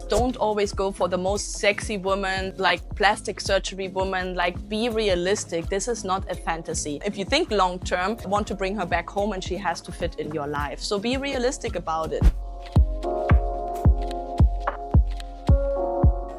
don't always go for the most sexy woman, like plastic surgery woman, like be realistic. This is not a fantasy. If you think long term, want to bring her back home and she has to fit in your life. So be realistic about it.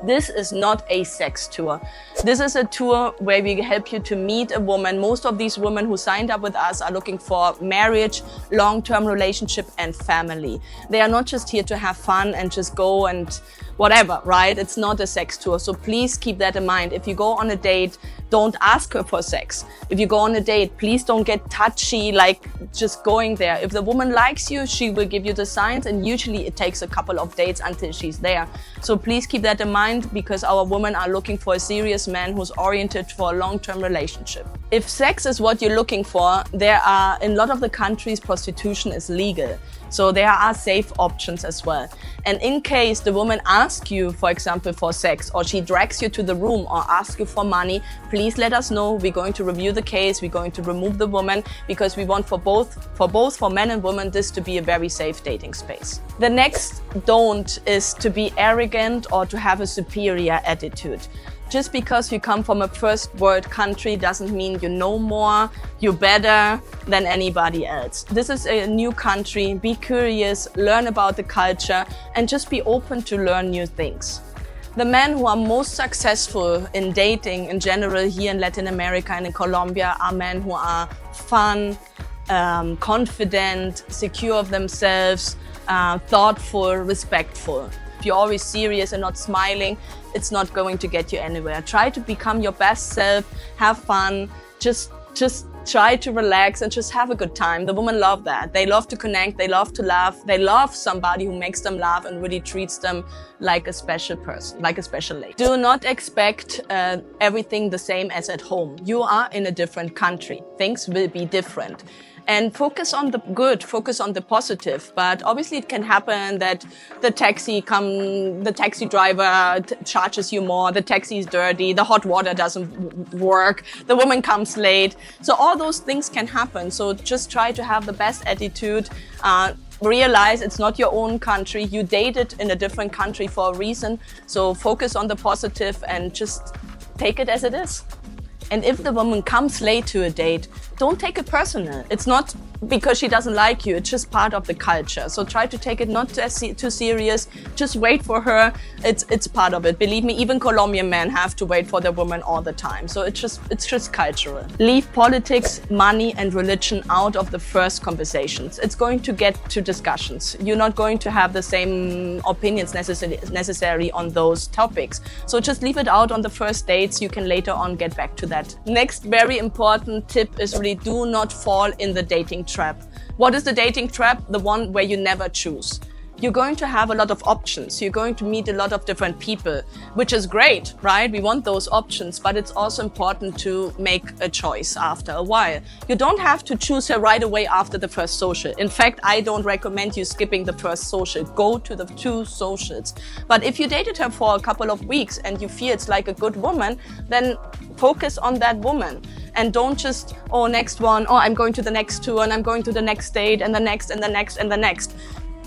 This is not a sex tour. This is a tour where we help you to meet a woman. Most of these women who signed up with us are looking for marriage, long-term relationship and family. They are not just here to have fun and just go and whatever, right? It's not a sex tour. So please keep that in mind. If you go on a date, don't ask her for sex. If you go on a date, please don't get touchy, like just going there. If the woman likes you, she will give you the signs, and usually it takes a couple of dates until she's there. So please keep that in mind, because our women are looking for a serious man who's oriented for a long-term relationship. If sex is what you're looking for, there are, in a lot of the countries, prostitution is legal. So there are safe options as well. And in case the woman asks you, for example, for sex, or she drags you to the room or asks you for money, please let us know. We're going to review the case. We're going to remove the woman, because we want for men and women, this to be a very safe dating space. The next don't is to be arrogant or to have a superior attitude. Just because you come from a first world country doesn't mean you know more, you're better than anybody else. This is a new country. Be curious, learn about the culture, and just be open to learn new things. The men who are most successful in dating in general here in Latin America and in Colombia are men who are fun, confident, secure of themselves, thoughtful, respectful. If you're always serious and not smiling, it's not going to get you anywhere. Try to become your best self, have fun, just try to relax and just have a good time. The women love that. They love to connect, they love to laugh, they love somebody who makes them laugh and really treats them like a special person, like a special lady. Do not expect everything the same as at home. You are in a different country. Things will be different. And focus on the good, focus on the positive. But obviously it can happen that the taxi driver charges you more, the taxi is dirty, the hot water doesn't work, the woman comes late. So all those things can happen. So just try to have the best attitude. Realize it's not your own country. You dated in a different country for a reason. So focus on the positive and just take it as it is. And if the woman comes late to a date, don't take it personal. It's not because she doesn't like you, it's just part of the culture. So try to take it not too serious, just wait for her. It's part of it. Believe me, even Colombian men have to wait for their woman all the time. So it's just cultural. Leave politics, money and religion out of the first conversations. It's going to get to discussions. You're not going to have the same opinions necessarily on those topics. So just leave it out on the first dates. You can later on get back to that. Next very important tip is really do not fall in the dating trap. What is the dating trap? The one where you never choose. You're going to have a lot of options. You're going to meet a lot of different people, which is great, right? We want those options, but it's also important to make a choice after a while. You don't have to choose her right away after the first social. In fact, I don't recommend you skipping the first social. Go to the 2 socials. But if you dated her for a couple of weeks and you feel it's like a good woman, then focus on that woman. And don't just, oh, next one, oh, I'm going to the next tour and I'm going to the next date and the next and the next and the next.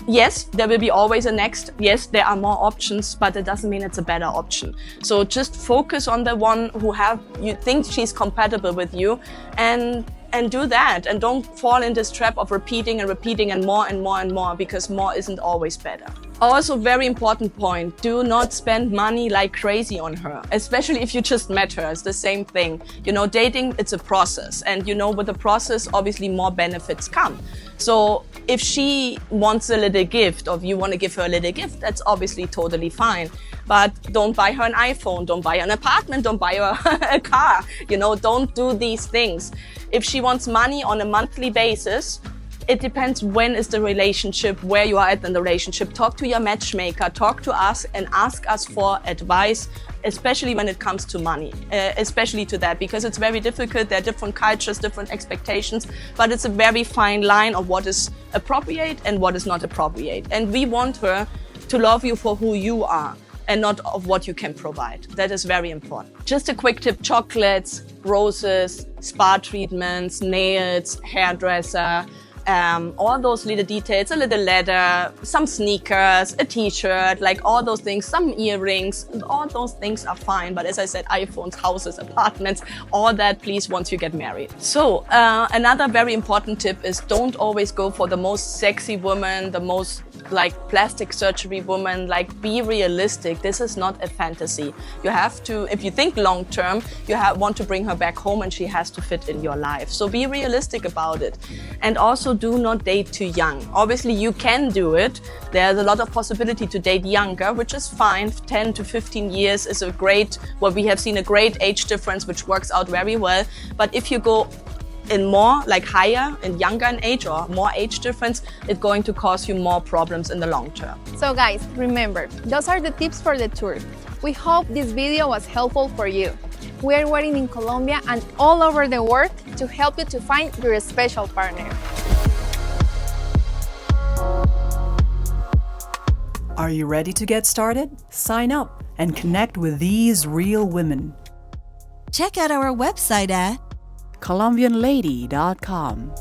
Yes, there will be always a next. Yes, there are more options, but it doesn't mean it's a better option. So just focus on the one who you think she's compatible with you and do that. And don't fall in this trap of repeating and repeating and more and more and more, because more isn't always better. Also, very important point, do not spend money like crazy on her, especially if you just met her. It's the same thing. You know, dating, it's a process. And you know, with the process, obviously more benefits come. So if she wants a little gift, or if you want to give her a little gift, that's obviously totally fine. But don't buy her an iPhone, don't buy her an apartment, don't buy her a car. You know, don't do these things. If she wants money on a monthly basis, it depends when is the relationship, where you are at in the relationship. Talk to your matchmaker, talk to us and ask us for advice, especially when it comes to money, especially to that, because it's very difficult. There are different cultures, different expectations, but it's a very fine line of what is appropriate and what is not appropriate. And we want her to love you for who you are and not of what you can provide. That is very important. Just a quick tip, chocolates, roses, spa treatments, nails, hairdresser, all those little details, a little letter, some sneakers, a t-shirt, like all those things, some earrings, all those things are fine. But as I said, iPhones, houses, apartments, all that, please, once you get married. So another very important tip is don't always go for the most sexy woman, the most like plastic surgery woman. Like, be realistic. This is not a fantasy. You have to, if you think long term, you want to bring her back home and she has to fit in your life. So be realistic about it. And also do not date too young. Obviously you can do it. There's a lot of possibility to date younger, which is fine. 10 to 15 years is a great, we have seen a great age difference, which works out very well. But if you go in more like higher and younger in age or more age difference, it's going to cause you more problems in the long term. So guys, remember, those are the tips for the tour. We hope this video was helpful for you. We are waiting in Colombia and all over the world to help you to find your special partner. Are you ready to get started? Sign up and connect with these real women. Check out our website at Colombianlady.com.